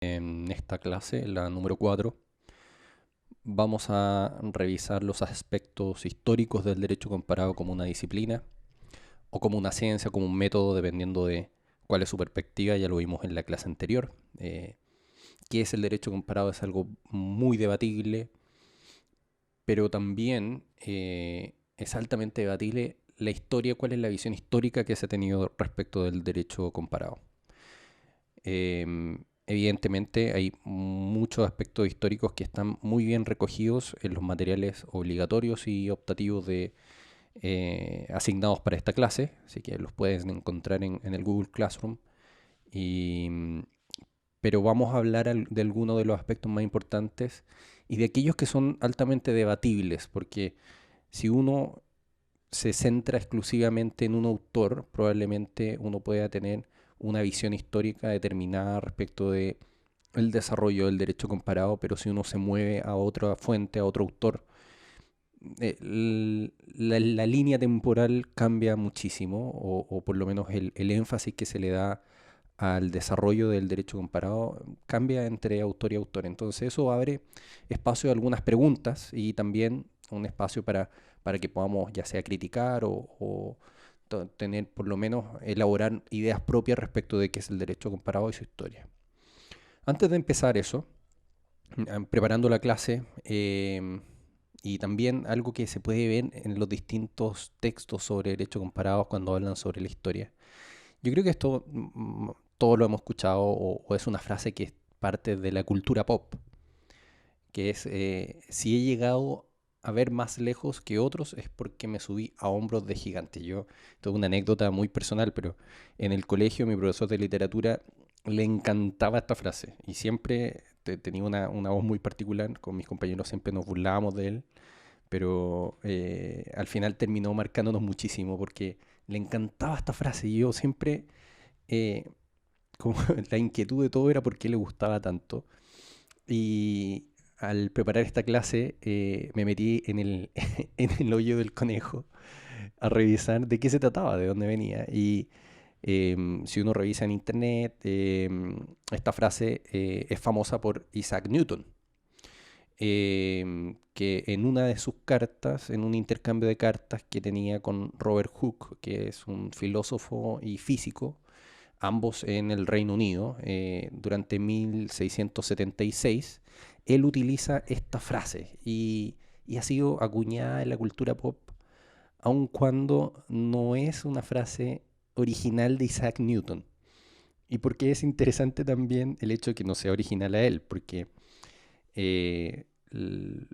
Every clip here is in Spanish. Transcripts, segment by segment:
En esta clase, la número 4, vamos a revisar los aspectos históricos del derecho comparado como una disciplina o como una ciencia, como un método, dependiendo de cuál es su perspectiva. Ya lo vimos en la clase anterior. ¿Qué es el derecho comparado? Es algo muy debatible, pero también es altamente debatible la historia, cuál es la visión histórica que se ha tenido respecto del derecho comparado. Evidentemente hay muchos aspectos históricos que están muy bien recogidos en los materiales obligatorios y optativos asignados para esta clase, así que los puedes encontrar en el Google Classroom. Y, pero vamos a hablar de algunos de los aspectos más importantes y de aquellos que son altamente debatibles, porque si uno se centra exclusivamente en un autor, probablemente uno pueda tener una visión histórica determinada respecto de el desarrollo del derecho comparado, pero si uno se mueve a otra fuente, a otro autor, la línea temporal cambia muchísimo, o por lo menos el énfasis que se le da al desarrollo del derecho comparado cambia entre autor y autor. Entonces eso abre espacio a algunas preguntas y también un espacio para que podamos ya sea criticar o tener por lo menos elaborar ideas propias respecto de qué es el derecho comparado y su historia. Antes de empezar eso, preparando la clase, y también algo que se puede ver en los distintos textos sobre derecho comparado cuando hablan sobre la historia. Yo creo que esto todos lo hemos escuchado o es una frase que es parte de la cultura pop, que es, si he llegado a ver más lejos que otros es porque me subí a hombros de gigante. Yo, esto es una anécdota muy personal, pero en el colegio mi profesor de literatura le encantaba esta frase y siempre tenía una voz muy particular, con mis compañeros siempre nos burlábamos de él, pero al final terminó marcándonos muchísimo porque le encantaba esta frase y yo siempre, eh, como la inquietud de todo era por qué le gustaba tanto. Y al preparar esta clase me metí en el hoyo del conejo a revisar de qué se trataba, de dónde venía. Y si uno revisa en internet, esta frase es famosa por Isaac Newton, que en una de sus cartas, en un intercambio de cartas que tenía con Robert Hooke, que es un filósofo y físico, ambos en el Reino Unido, durante 1676, él utiliza esta frase y ha sido acuñada en la cultura pop, aun cuando no es una frase original de Isaac Newton. Y porque es interesante también el hecho de que no sea original a él, porque eh, el,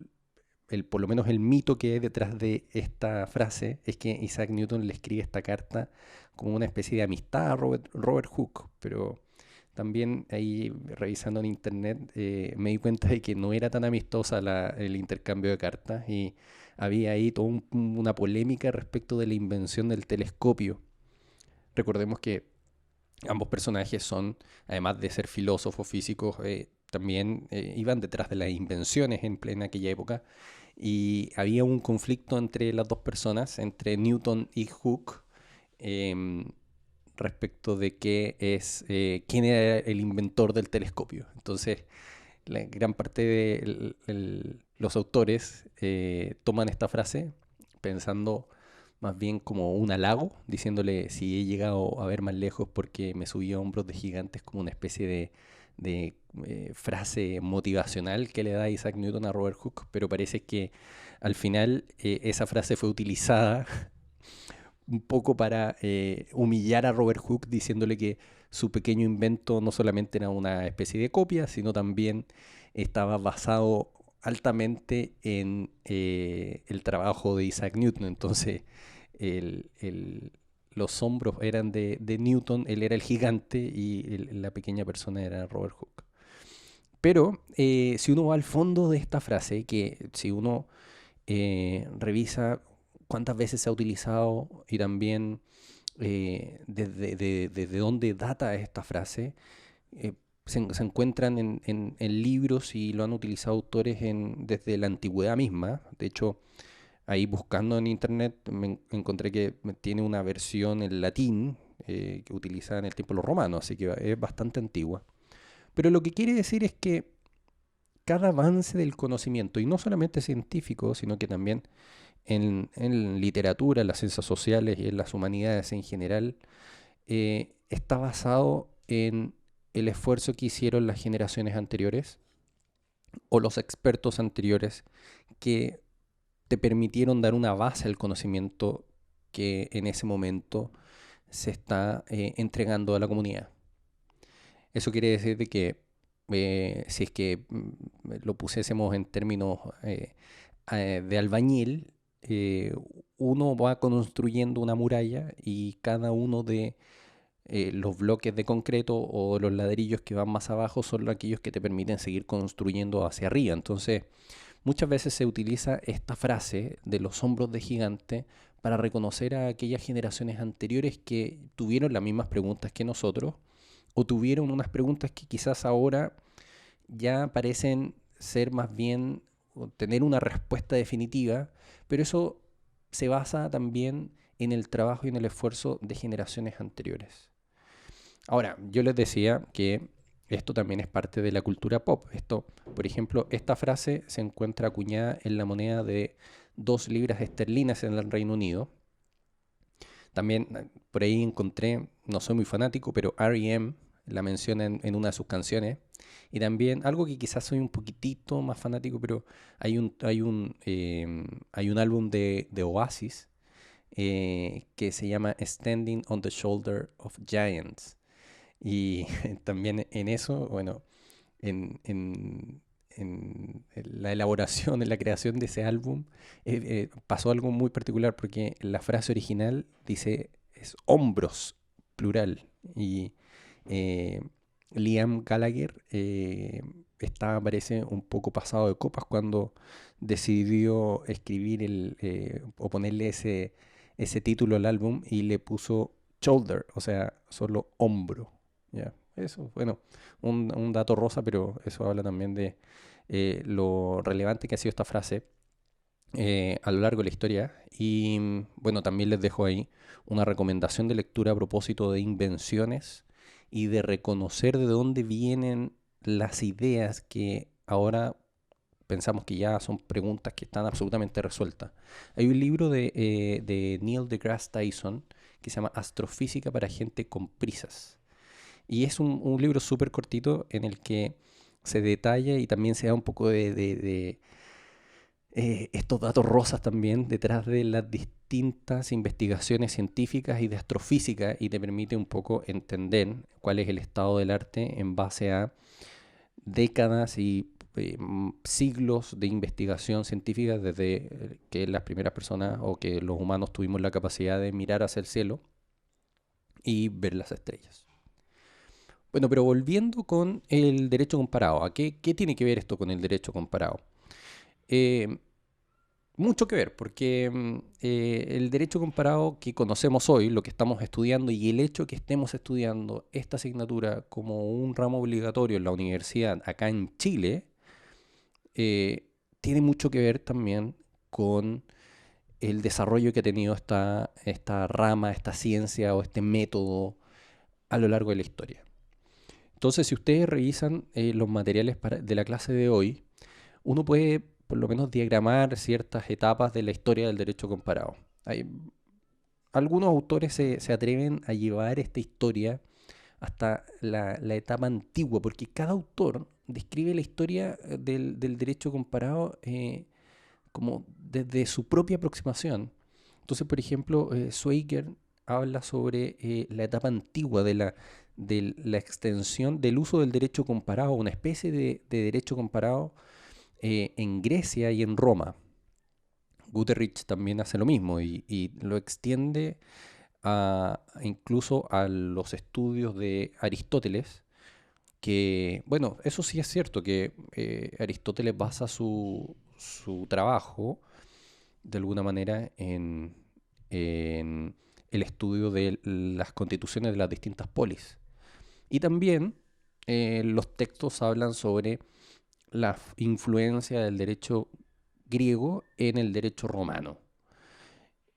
por lo menos el mito que hay detrás de esta frase es que Isaac Newton le escribe esta carta como una especie de amistad a Robert Hooke, pero también ahí revisando en internet me di cuenta de que no era tan amistosa el intercambio de cartas y había ahí toda una polémica respecto de la invención del telescopio. Recordemos que ambos personajes son, además de ser filósofos físicos, también iban detrás de las invenciones en plena aquella época y había un conflicto entre las dos personas, entre Newton y Hooke, eh, respecto de quién era el inventor del telescopio. Entonces, la gran parte de los autores toman esta frase pensando más bien como un halago, diciéndole si he llegado a ver más lejos porque me subí a hombros de gigantes, como una especie de frase motivacional que le da Isaac Newton a Robert Hooke, pero parece que al final esa frase fue utilizada un poco para humillar a Robert Hooke, diciéndole que su pequeño invento no solamente era una especie de copia, sino también estaba basado altamente en el trabajo de Isaac Newton. Entonces, el, el, los hombros eran de Newton, él era el gigante y la pequeña persona era Robert Hooke. Pero si uno va al fondo de esta frase, que si uno revisa cuántas veces se ha utilizado y también desde dónde data esta frase, se encuentran en libros y lo han utilizado autores desde la antigüedad misma. De hecho, ahí buscando en internet me encontré que tiene una versión en latín que utilizaba en el tiempo de los romanos, así que es bastante antigua. Pero lo que quiere decir es que cada avance del conocimiento, y no solamente científico, sino que también en literatura, en las ciencias sociales y en las humanidades en general, está basado en el esfuerzo que hicieron las generaciones anteriores o los expertos anteriores que te permitieron dar una base al conocimiento que en ese momento se está entregando a la comunidad. Eso quiere decir de que si es que lo pusiésemos en términos de albañil, eh, uno va construyendo una muralla y cada uno de los bloques de concreto o los ladrillos que van más abajo son aquellos que te permiten seguir construyendo hacia arriba. Entonces, muchas veces se utiliza esta frase de los hombros de gigante para reconocer a aquellas generaciones anteriores que tuvieron las mismas preguntas que nosotros o tuvieron unas preguntas que quizás ahora ya parecen ser más bien o tener una respuesta definitiva, pero eso se basa también en el trabajo y en el esfuerzo de generaciones anteriores. Ahora, yo les decía que esto también es parte de la cultura pop. Esto, por ejemplo, esta frase se encuentra acuñada en la moneda de 2 libras esterlinas en el Reino Unido. También por ahí encontré, no soy muy fanático, pero R.E.M. la menciona en una de sus canciones. Y también algo que quizás soy un poquitito más fanático, pero hay un álbum de Oasis que se llama Standing on the Shoulder of Giants. Y también en eso, bueno, en la elaboración, en la creación de ese álbum, pasó algo muy particular porque la frase original dice es hombros, plural. Y eh, Liam Gallagher estaba, parece, un poco pasado de copas cuando decidió escribir o ponerle ese título al álbum y le puso shoulder, o sea, solo hombro. ¿Ya? Eso, bueno, un dato rosa, pero eso habla también de lo relevante que ha sido esta frase a lo largo de la historia. Y bueno, también les dejo ahí una recomendación de lectura a propósito de invenciones y de reconocer de dónde vienen las ideas que ahora pensamos que ya son preguntas que están absolutamente resueltas. Hay un libro de Neil deGrasse Tyson que se llama Astrofísica para gente con prisas. Y es un libro súper cortito en el que se detalla y también se da un poco de estos datos rosas también detrás de las distintas investigaciones científicas y de astrofísica y te permite un poco entender cuál es el estado del arte en base a décadas y siglos de investigación científica desde que las primeras personas o que los humanos tuvimos la capacidad de mirar hacia el cielo y ver las estrellas. Bueno, pero volviendo con el derecho comparado, ¿qué tiene que ver esto con el derecho comparado? Eh, Mucho que ver, porque el derecho comparado que conocemos hoy, lo que estamos estudiando y el hecho que estemos estudiando esta asignatura como un ramo obligatorio en la universidad acá en Chile, tiene mucho que ver también con el desarrollo que ha tenido esta rama, esta ciencia o este método a lo largo de la historia. Entonces, si ustedes revisan los materiales de la clase de hoy, uno puede por lo menos diagramar ciertas etapas de la historia del derecho comparado. Algunos autores se atreven a llevar esta historia hasta la etapa antigua, porque cada autor describe la historia del derecho comparado como desde su propia aproximación. Entonces, por ejemplo, Schweiger habla sobre la etapa antigua de la extensión del uso del derecho comparado, una especie de derecho comparado en Grecia y en Roma. Guterrich también hace lo mismo y lo extiende incluso a los estudios de Aristóteles, que, bueno, eso sí es cierto, que Aristóteles basa su trabajo de alguna manera en el estudio de las constituciones de las distintas polis. Y también los textos hablan sobre la influencia del derecho griego en el derecho romano.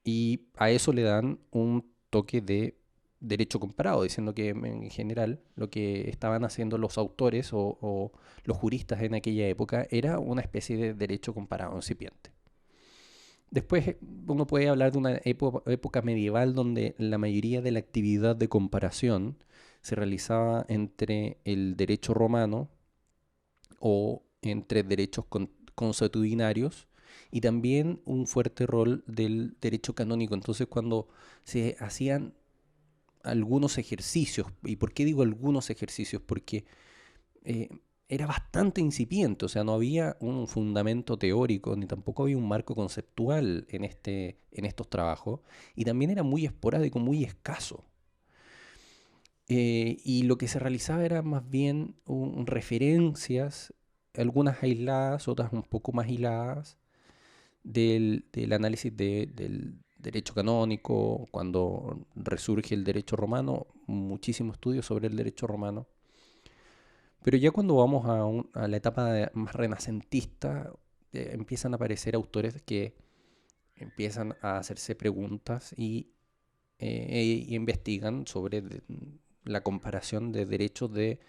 Y a eso le dan un toque de derecho comparado, diciendo que en general lo que estaban haciendo los autores o los juristas en aquella época era una especie de derecho comparado incipiente. Después uno puede hablar de una época medieval donde la mayoría de la actividad de comparación se realizaba entre el derecho romano o entre derechos consuetudinarios y también un fuerte rol del derecho canónico. Entonces cuando se hacían algunos ejercicios, ¿y por qué digo algunos ejercicios? Porque eh, era bastante incipiente, o sea, no había un fundamento teórico ni tampoco había un marco conceptual en estos trabajos y también era muy esporádico, muy escaso. Y lo que se realizaba era más bien referencias, algunas aisladas, otras un poco más hiladas, del análisis del derecho canónico, cuando resurge el derecho romano, muchísimo estudio sobre el derecho romano. Pero ya cuando vamos a la etapa más renacentista, empiezan a aparecer autores que empiezan a hacerse preguntas y investigan sobre la comparación de derechos de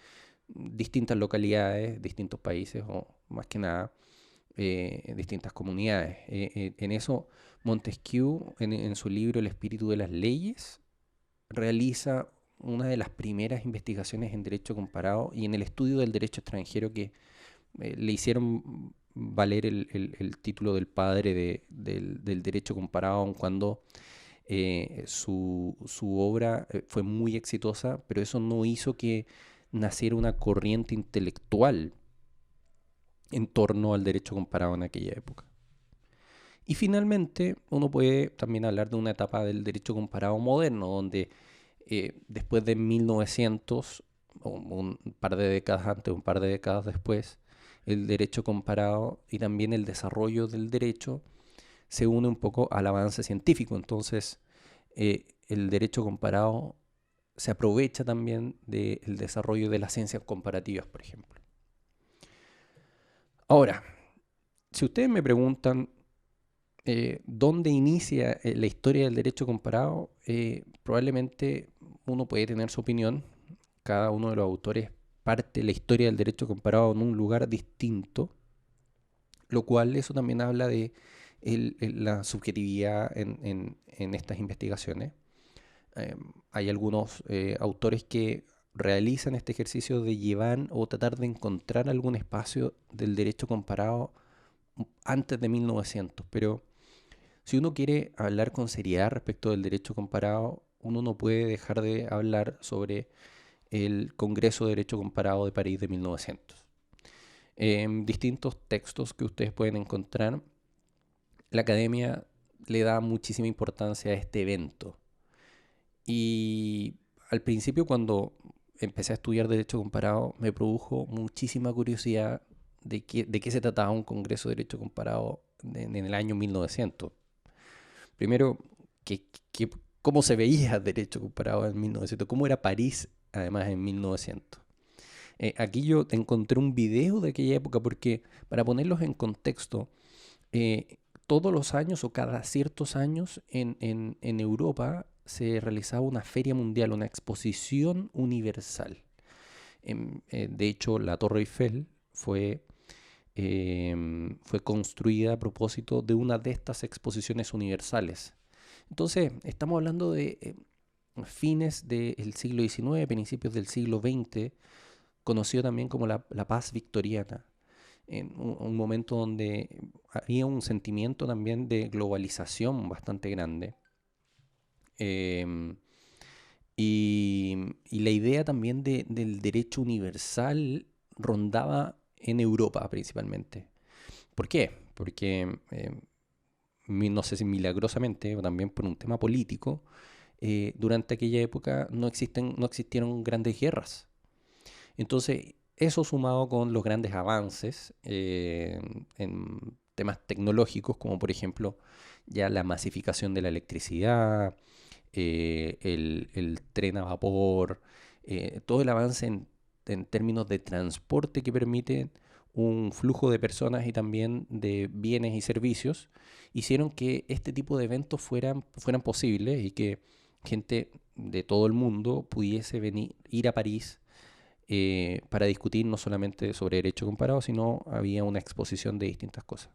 distintas localidades, distintos países o más que nada distintas comunidades. En eso Montesquieu, en su libro El espíritu de las leyes, realiza una de las primeras investigaciones en derecho comparado y en el estudio del derecho extranjero que le hicieron valer el título del padre del derecho comparado, aun cuando su obra fue muy exitosa, pero eso no hizo que naciera una corriente intelectual en torno al derecho comparado en aquella época. Y finalmente, uno puede también hablar de una etapa del derecho comparado moderno, donde después de 1900, o un par de décadas antes, un par de décadas después, el derecho comparado y también el desarrollo del derecho se une un poco al avance científico. Entonces, el derecho comparado se aprovecha también del desarrollo de las ciencias comparativas, por ejemplo. Ahora, si ustedes me preguntan dónde inicia la historia del derecho comparado, probablemente uno puede tener su opinión. Cada uno de los autores parte la historia del derecho comparado en un lugar distinto, lo cual eso también habla de la subjetividad en estas investigaciones. Hay algunos autores que realizan este ejercicio de llevar o tratar de encontrar algún espacio del derecho comparado antes de 1900, pero si uno quiere hablar con seriedad respecto del derecho comparado, uno no puede dejar de hablar sobre el Congreso de Derecho Comparado de París de 1900. En distintos textos que ustedes pueden encontrar, la academia le da muchísima importancia a este evento. Y al principio, cuando empecé a estudiar Derecho Comparado, me produjo muchísima curiosidad de qué se trataba un Congreso de Derecho Comparado en el año 1900. Primero, que, que, cómo se veía derecho comparado en 1900, cómo era París además en 1900. Aquí yo encontré un video de aquella época porque para ponerlos en contexto, todos los años o cada ciertos años en Europa se realizaba una feria mundial, una exposición universal. De hecho, la Torre Eiffel fue construida a propósito de una de estas exposiciones universales. Entonces, estamos hablando de fines del siglo XIX, principios del siglo XX, conocido también como la paz victoriana, en un momento donde había un sentimiento también de globalización bastante grande. Em, y la idea también del derecho universal rondaba en Europa principalmente. ¿Por qué? Porque no sé si milagrosamente o también por un tema político, durante aquella época no existieron grandes guerras. Entonces, eso sumado con los grandes avances en temas tecnológicos, como por ejemplo ya la masificación de la electricidad, el tren a vapor, todo el avance en términos de transporte que permite un flujo de personas y también de bienes y servicios, hicieron que este tipo de eventos fueran posibles y que gente de todo el mundo pudiese ir a París para discutir no solamente sobre derecho comparado, sino había una exposición de distintas cosas.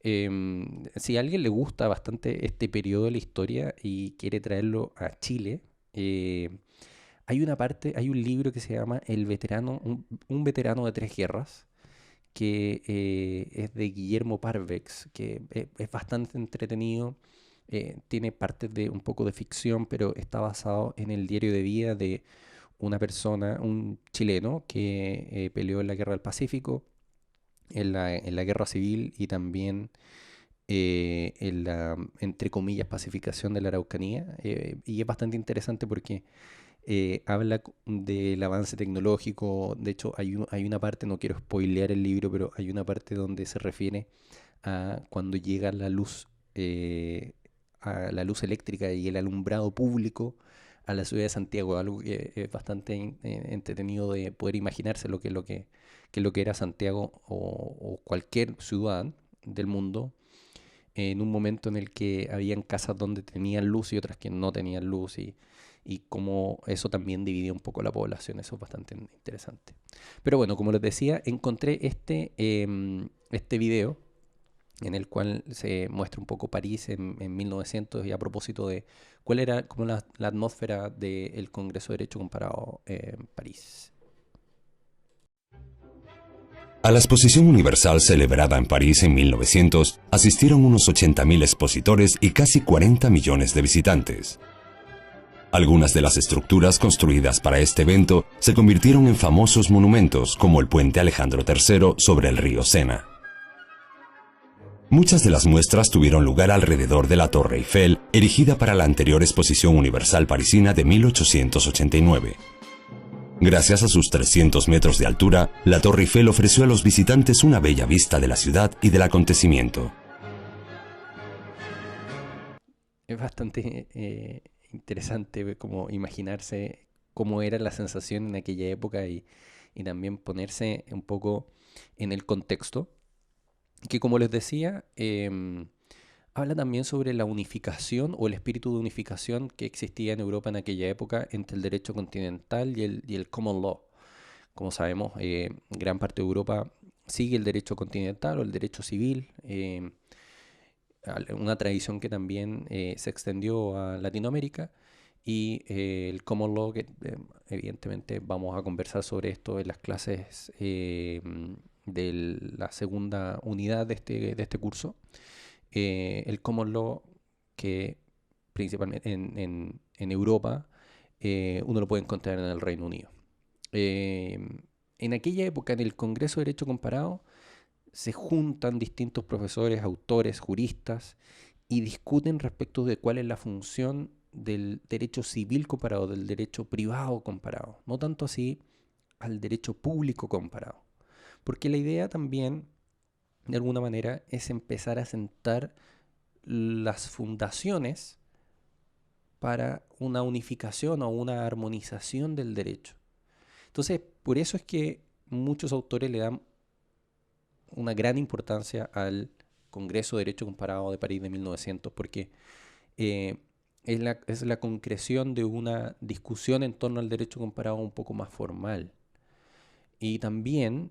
Si a alguien le gusta bastante este periodo de la historia y quiere traerlo a Chile, hay un libro que se llama El veterano, un veterano de tres guerras, que es de Guillermo Parvex, que es bastante entretenido. Tiene partes de un poco de ficción, pero está basado en el diario de vida de una persona, un chileno que peleó en la Guerra del Pacífico, en la Guerra Civil y también en la, entre comillas, pacificación de la Araucanía. Y es bastante interesante porque habla del avance tecnológico. De hecho, hay una parte, no quiero spoilear el libro, pero hay una parte donde se refiere a cuando llega a la luz eléctrica y el alumbrado público a la ciudad de Santiago, algo que es bastante entretenido de poder imaginarse lo que era Santiago o cualquier ciudad del mundo en un momento en el que habían casas donde tenían luz y otras que no tenían luz y cómo eso también dividía un poco la población. Eso es bastante interesante. Pero bueno, como les decía, encontré este video en el cual se muestra un poco París en 1900 y a propósito de cuál era como la atmósfera del Congreso de Derecho comparado en París. A la Exposición Universal celebrada en París en 1900 asistieron unos 80.000 expositores y casi 40 millones de visitantes. Algunas de las estructuras construidas para este evento se convirtieron en famosos monumentos como el puente Alejandro III sobre el río Sena. Muchas de las muestras tuvieron lugar alrededor de la Torre Eiffel, erigida para la anterior Exposición Universal Parisina de 1889. Gracias a sus 300 metros de altura, la Torre Eiffel ofreció a los visitantes una bella vista de la ciudad y del acontecimiento. Es bastante interesante como imaginarse cómo era la sensación en aquella época y también ponerse un poco en el contexto, que como les decía, habla también sobre la unificación o el espíritu de unificación que existía en Europa en aquella época entre el derecho continental y el common law. Como sabemos, gran parte de Europa sigue el derecho continental o el derecho civil, una tradición que también se extendió a Latinoamérica y el common law, que evidentemente vamos a conversar sobre esto en las clases de la segunda unidad de este curso. El common law que principalmente en Europa uno lo puede encontrar en el Reino Unido. Eh, en aquella época, en el Congreso de Derecho Comparado, se juntan distintos profesores, autores, juristas y discuten respecto de cuál es la función del derecho civil comparado, del derecho privado comparado, no tanto así al derecho público comparado. Porque la idea también, de alguna manera, es empezar a sentar las fundaciones para una unificación o una armonización del derecho. Entonces, por eso es que muchos autores le dan una gran importancia al Congreso de Derecho Comparado de París de 1900, porque eh, es la concreción de una discusión en torno al derecho comparado un poco más formal. Y también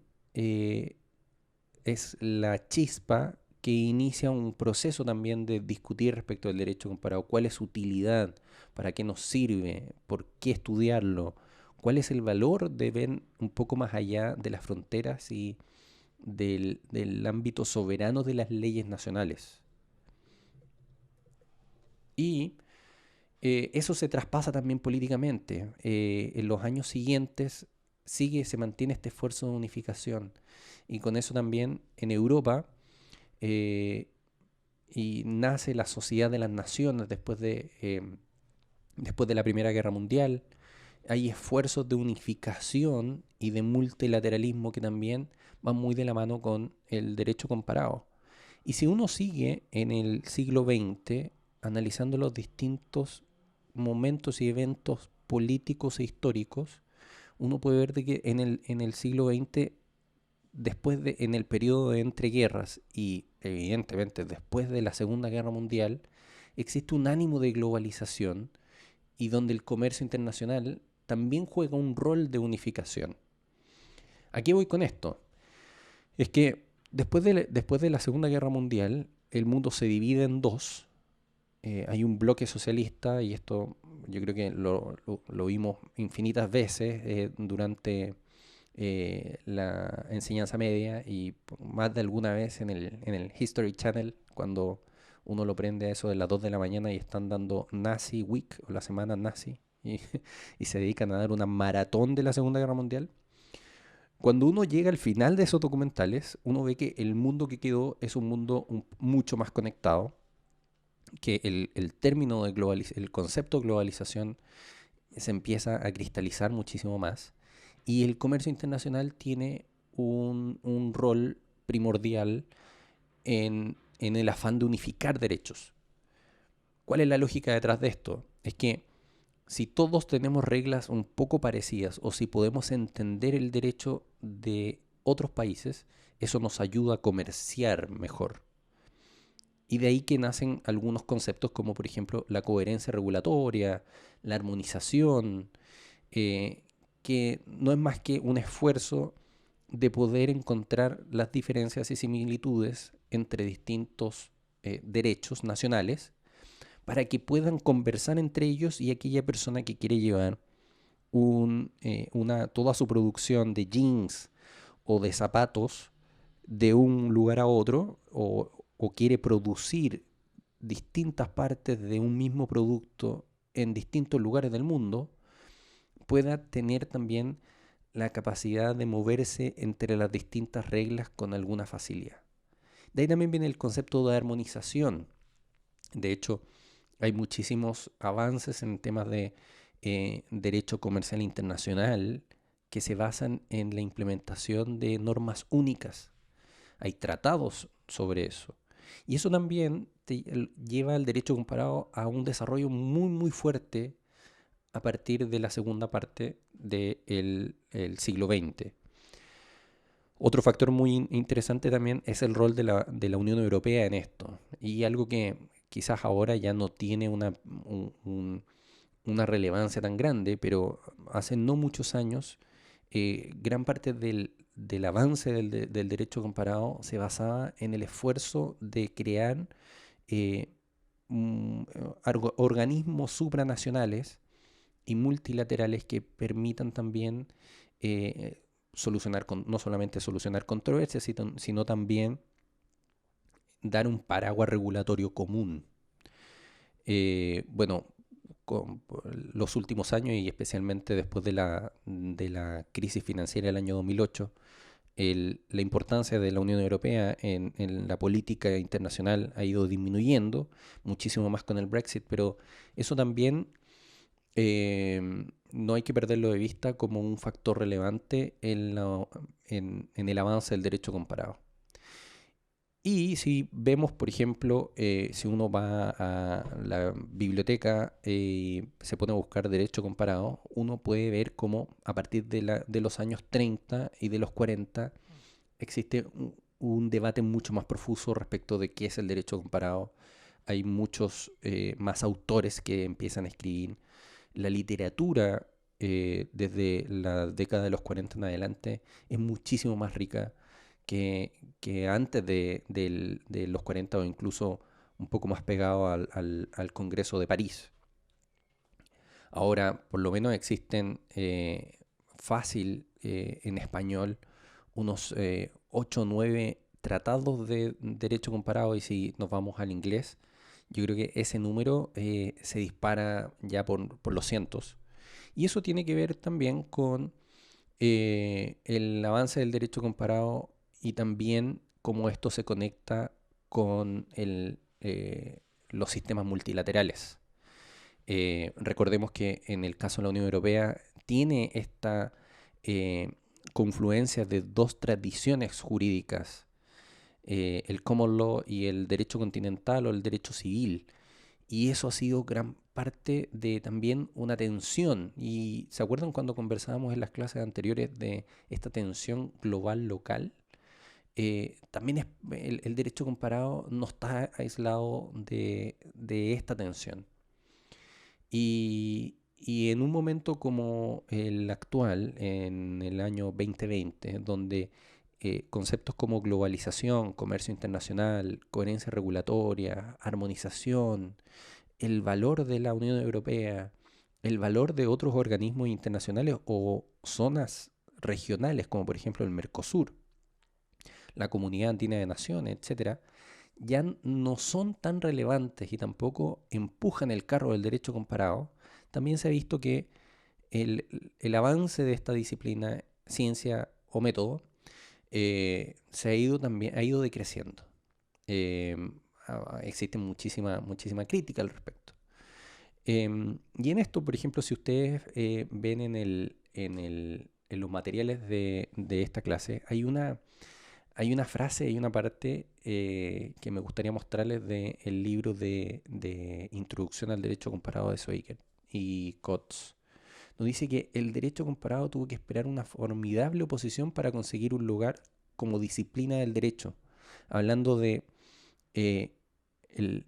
es la chispa que inicia un proceso también de discutir respecto del derecho comparado, cuál es su utilidad, para qué nos sirve, por qué estudiarlo, cuál es el valor de ver un poco más allá de las fronteras y del ámbito soberano de las leyes nacionales. Y eso se traspasa también políticamente. En los años siguientes se mantiene este esfuerzo de unificación. Y con eso también en Europa y nace la Sociedad de las Naciones después de la Primera Guerra Mundial. Hay esfuerzos de unificación y de multilateralismo que también van muy de la mano con el derecho comparado. Y si uno sigue en el siglo XX analizando los distintos momentos y eventos políticos e históricos, uno puede ver de que en el siglo XX, en el periodo de entreguerras y evidentemente después de la Segunda Guerra Mundial, existe un ánimo de globalización y donde el comercio internacional también juega un rol de unificación. ¿A qué voy con esto? Es que después de la Segunda Guerra Mundial, el mundo se divide en dos. Hay un bloque socialista, y esto yo creo que lo vimos infinitas veces durante la enseñanza media y más de alguna vez en el History Channel, cuando uno lo prende a eso de las 2 de la mañana y están dando Nazi Week o la semana nazi y, y se dedican a dar una maratón de la Segunda Guerra Mundial. Cuando uno llega al final de esos documentales, uno ve que el mundo que quedó es un mundo mucho más conectado, que el término de el concepto de globalización se empieza a cristalizar muchísimo más y el comercio internacional tiene un rol primordial en el afán de unificar derechos. ¿Cuál es la lógica detrás de esto? Es que si todos tenemos reglas un poco parecidas o si podemos entender el derecho de otros países, eso nos ayuda a comerciar mejor. Y de ahí que nacen algunos conceptos como por ejemplo la coherencia regulatoria, la armonización, eh, que no es más que un esfuerzo de poder encontrar las diferencias y similitudes entre distintos derechos nacionales para que puedan conversar entre ellos y aquella persona que quiere llevar toda su producción de jeans o de zapatos de un lugar a otro o quiere producir distintas partes de un mismo producto en distintos lugares del mundo, pueda tener también la capacidad de moverse entre las distintas reglas con alguna facilidad. De ahí también viene el concepto de armonización. De hecho, hay muchísimos avances en temas de derecho comercial internacional que se basan en la implementación de normas únicas. Hay tratados sobre eso. Y eso también lleva al derecho comparado a un desarrollo muy, muy fuerte a partir de la segunda parte del siglo XX. Otro factor muy interesante también es el rol de la Unión Europea en esto. Y algo que quizás ahora ya no tiene una relevancia tan grande, pero hace no muchos años gran parte del avance del derecho comparado se basaba en el esfuerzo de crear eh, organismos supranacionales y multilaterales que permitan también no solamente solucionar controversias, sino también dar un paraguas regulatorio común. Bueno, con los últimos años y especialmente después de la crisis financiera del año 2008, la importancia de la Unión Europea en la política internacional ha ido disminuyendo, muchísimo más con el Brexit, pero eso también no hay que perderlo de vista como un factor relevante en el avance del derecho comparado. Y si vemos, por ejemplo, si uno va a la biblioteca y se pone a buscar derecho comparado, uno puede ver cómo a partir de los años 30 y de los 40 existe un debate mucho más profuso respecto de qué es el derecho comparado. Hay muchos más autores que empiezan a escribir. La literatura desde la década de los 40 en adelante es muchísimo más rica que antes de los 40 o incluso un poco más pegado al Congreso de París. Ahora, por lo menos existen fácil en español unos 8 o 9 tratados de derecho comparado y si nos vamos al inglés, yo creo que ese número se dispara ya por los cientos. Y eso tiene que ver también con el avance del derecho comparado y también cómo esto se conecta con los sistemas multilaterales. Recordemos que en el caso de la Unión Europea tiene esta confluencia de dos tradiciones jurídicas, el common law y el derecho continental o el derecho civil. Y eso ha sido gran parte de también una tensión. Y ¿se acuerdan cuando conversábamos en las clases anteriores de esta tensión global local? También el derecho comparado no está aislado de esta tensión. Y en un momento como el actual, en el año 2020, donde conceptos como globalización, comercio internacional, coherencia regulatoria, armonización, el valor de la Unión Europea, el valor de otros organismos internacionales o zonas regionales, como por ejemplo el Mercosur, la Comunidad Andina de Naciones, etcétera, ya no son tan relevantes y tampoco empujan el carro del derecho comparado. También se ha visto que el avance de esta disciplina, ciencia o método, ha ido decreciendo. Eh, Existe muchísima crítica al respecto. Y en esto, por ejemplo, si ustedes ven en los materiales de esta clase, hay una frase, hay una parte que me gustaría mostrarles del libro de Introducción al Derecho Comparado de Soiker y Kotz. Nos dice que el derecho comparado tuvo que esperar una formidable oposición para conseguir un lugar como disciplina del derecho, hablando de eh, el,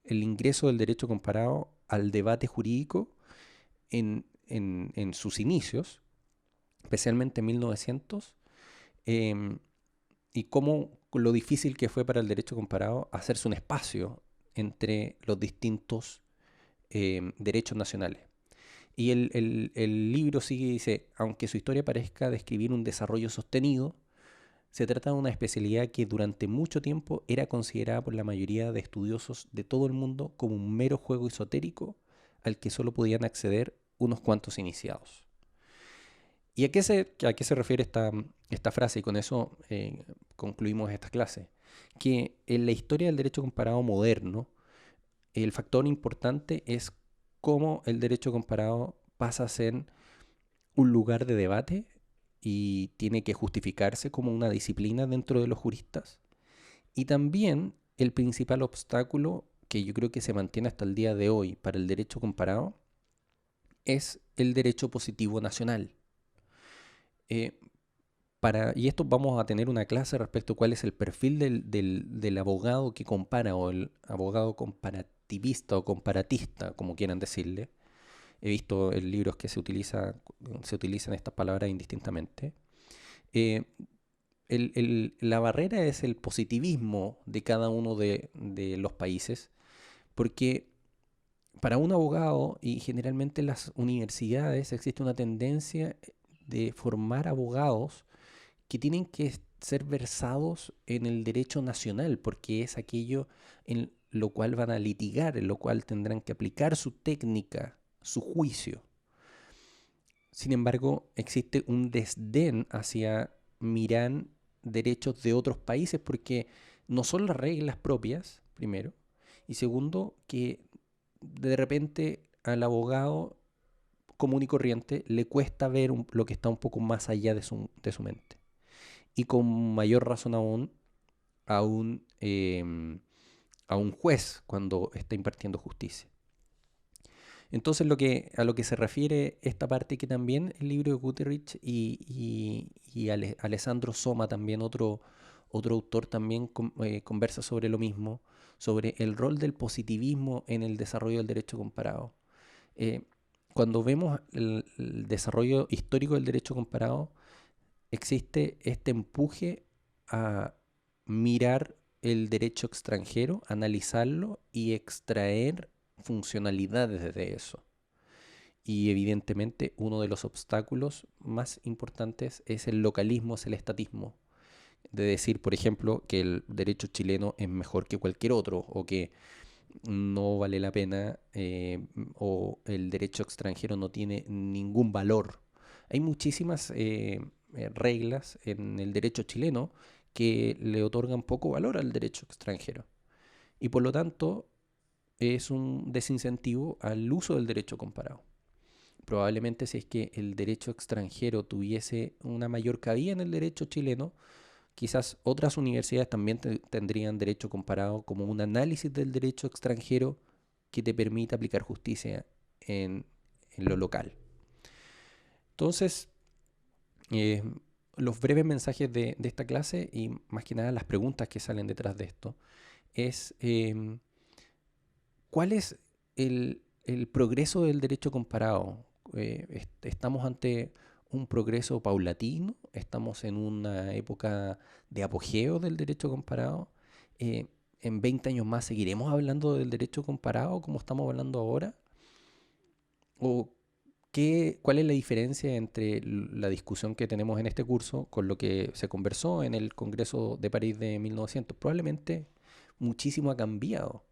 el ingreso del derecho comparado al debate jurídico en sus inicios, especialmente en 1900, em, y cómo lo difícil que fue para el derecho comparado hacerse un espacio entre los distintos derechos nacionales. Y el libro sigue y dice, aunque su historia parezca describir un desarrollo sostenido, se trata de una especialidad que durante mucho tiempo era considerada por la mayoría de estudiosos de todo el mundo como un mero juego esotérico al que solo podían acceder unos cuantos iniciados. ¿Y a qué se refiere esta frase? Y con eso concluimos esta clase. Que en la historia del derecho comparado moderno, el factor importante es cómo el derecho comparado pasa a ser un lugar de debate y tiene que justificarse como una disciplina dentro de los juristas. Y también el principal obstáculo que yo creo que se mantiene hasta el día de hoy para el derecho comparado es el derecho positivo nacional. Eh, y esto vamos a tener una clase respecto a cuál es el perfil del abogado que compara o el abogado comparativista o comparatista, como quieran decirle. He visto en libros que se utilizan estas palabras indistintamente. Eh, la barrera es el positivismo de cada uno de los países, porque para un abogado y generalmente en las universidades existe una tendencia de formar abogados que tienen que ser versados en el derecho nacional, porque es aquello en lo cual van a litigar, en lo cual tendrán que aplicar su técnica, su juicio. Sin embargo, existe un desdén hacia mirar derechos de otros países porque no son las reglas propias, primero, y segundo, que de repente al abogado común y corriente le cuesta ver lo que está un poco más allá de su mente. Y con mayor razón aún a a un juez cuando está impartiendo justicia. Entonces a lo que se refiere esta parte que también el libro de Guterrich y Alessandro Soma, también otro autor, también conversa sobre lo mismo, sobre el rol del positivismo en el desarrollo del derecho comparado. Eh, Cuando vemos el desarrollo histórico del derecho comparado, existe este empuje a mirar el derecho extranjero, analizarlo y extraer funcionalidades de eso. Y evidentemente uno de los obstáculos más importantes es el localismo, es el estatismo. De decir, por ejemplo, que el derecho chileno es mejor que cualquier otro o que no vale la pena o el derecho extranjero no tiene ningún valor. Hay muchísimas reglas en el derecho chileno que le otorgan poco valor al derecho extranjero y por lo tanto es un desincentivo al uso del derecho comparado. Probablemente si es que el derecho extranjero tuviese una mayor cabida en el derecho chileno, quizás otras universidades también tendrían derecho comparado como un análisis del derecho extranjero que te permita aplicar justicia en lo local. Entonces, eh, los breves mensajes de esta clase y más que nada las preguntas que salen detrás de esto es ¿cuál es el progreso del derecho comparado. Estamos ante un progreso paulatino, estamos en una época de apogeo del derecho comparado. Eh, en 20 años más seguiremos hablando del derecho comparado como estamos hablando ahora. ¿O cuál es la diferencia entre la discusión que tenemos en este curso con lo que se conversó en el Congreso de París de 1900? Probablemente muchísimo ha cambiado.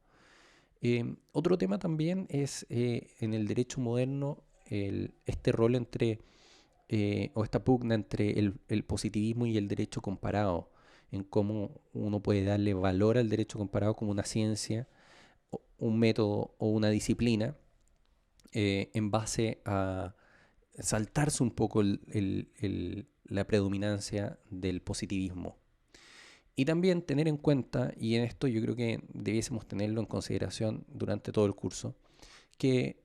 Otro tema también es en el derecho moderno este rol entre, o esta pugna entre el positivismo y el derecho comparado, en cómo uno puede darle valor al derecho comparado como una ciencia, un método o una disciplina en base a saltarse un poco la predominancia del positivismo. Y también tener en cuenta, y en esto yo creo que debiésemos tenerlo en consideración durante todo el curso, que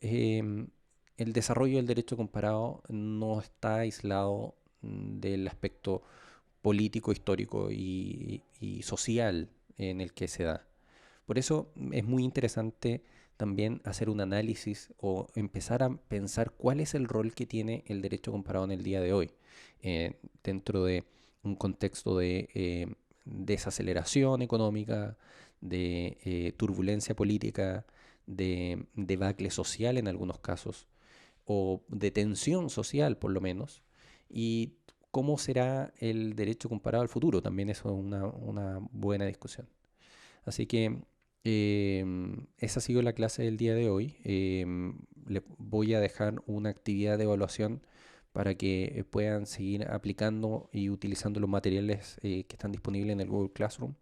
el desarrollo del derecho comparado no está aislado del aspecto político, histórico y social en el que se da. Por eso es muy interesante también hacer un análisis o empezar a pensar cuál es el rol que tiene el derecho comparado en el día de hoy, dentro de un contexto de desaceleración económica, de turbulencia política, de debacle social en algunos casos, o de tensión social por lo menos, y cómo será el derecho comparado al futuro, también eso es una buena discusión. Así que esa ha sido la clase del día de hoy. Les voy a dejar una actividad de evaluación para que puedan seguir aplicando y utilizando los materiales que están disponibles en el Google Classroom.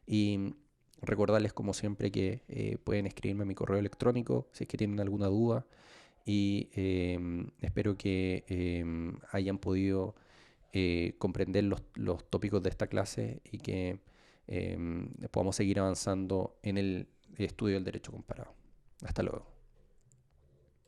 Y recordarles, como siempre, que pueden escribirme a mi correo electrónico si es que tienen alguna duda. Y espero que hayan podido comprender los tópicos de esta clase y que podamos seguir avanzando en el estudio del derecho comparado. Hasta luego.